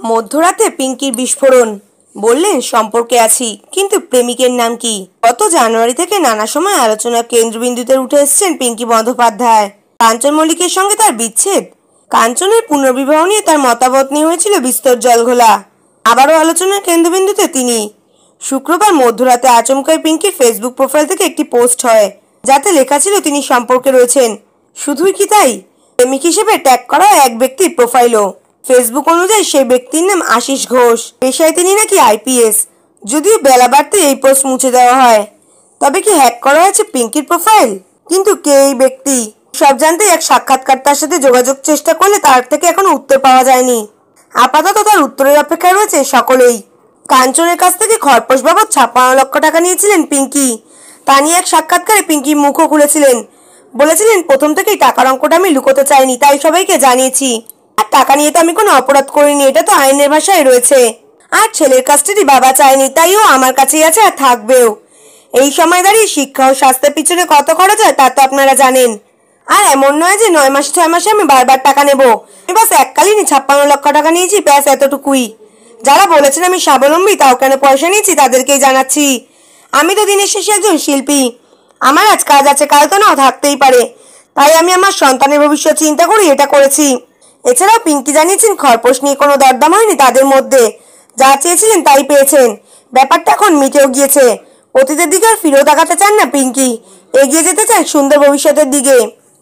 মধ্যরাতে পিঙ্কির বিস্ফোরণ। বললেন সম্পর্কে আছি, কিন্তু প্রেমিকের নাম কি? গত জানুয়ারি থেকে নানা সময় আলোচনার কেন্দ্রবিন্দুতে উঠে এসেছেন পিঙ্কি বন্দ্যোপাধ্যায়। কাঞ্চন মল্লিকের সঙ্গে তার বিচ্ছেদ, কাঞ্চনের পুনর্বিবাহ নিয়ে তার মতামত নিয়ে হয়েছিল বিস্তর জলঘোলা। আবারও আলোচনার কেন্দ্রবিন্দুতে তিনি। শুক্রবার মধ্যরাতে আচমকাই পিঙ্কির ফেসবুক প্রোফাইল থেকে একটি পোস্ট হয়, যাতে লেখা ছিল তিনি সম্পর্কে রয়েছেন। শুধুই কি তাই, প্রেমিক হিসেবে ট্যাগ করা এক ব্যক্তির প্রোফাইলও। ফেসবুক অনুযায়ী সেই ব্যক্তির নাম আশিস ঘোষ। পেশায় তিনি নাকি আইপিএস। যদিও বেলা বাড়তে এই পোস্ট মুছে দেওয়া হয়। তবে কি হ্যাক করা হয়েছে পিঙ্কির প্রোফাইল? কিন্তু কে এই ব্যক্তি সব জানতে এক সাক্ষাৎকারটার সাথে যোগাযোগ চেষ্টা করলে তার থেকে এখনো উত্তর পাওয়া যায়নি। আপাতত তার উত্তরের অপেক্ষায় রয়েছে সকলেই। কাঞ্চনের কাছ থেকে খরপোশ বাবদ 56 লক্ষ টাকা নিয়েছিলেন পিঙ্কি। তা নিয়ে এক সাক্ষাৎকারে পিঙ্কি মুখও খুলেছিলেন। বলেছিলেন, প্রথম থেকেই টাকার অঙ্কটা আমি লুকোতে চাইনি, তাই সবাইকে জানিয়েছি। আর টাকা নিয়ে তো আমি কোনো অপরাধ করিনি, এটা তো আইনের ভাষায় রয়েছে। আর ছেলের কাস্টাডি বাবা চায়নি, তাই ও আমার কাছেই আছে আর থাকবেও। এই সময় দাঁড়িয়ে শিক্ষা ও স্বাস্থ্যের পিছনে কত খরচ হয় তা তো আপনারা জানেন। আর এমন নয় যে 9 মাস 6 মাসে আমি বারবার টাকা নেব। আমি বাস এককালীনই 56 লক্ষ টাকা নিয়েছি, ব্যাস এতটুকুই। যারা বলেছেন আমি স্বাবলম্বী, তাও কেন পয়সা নিয়েছি তাদেরকেই জানাচ্ছি। আমি তো দিনের শেষে একজন শিল্পী। আমার আজ কাজ আছে, কাল তো নাও থাকতেই পারে। তাই আমি আমার সন্তানের ভবিষ্যৎ চিন্তা করে এটা করেছি। এছাড়াও পিঙ্কি জানিয়েছেন, খরপোশ নিয়ে কোনো দরদাম হয়নি তাদের মধ্যে। যা চেয়েছিলেন তাই পেয়েছেন। ব্যাপারটা এখন মিটেও গিয়েছে। অতীতের দিকে আর ফিরেও তাকাতে চান না পিঙ্কি, এগিয়ে যেতে চান সুন্দর ভবিষ্যতের দিকে।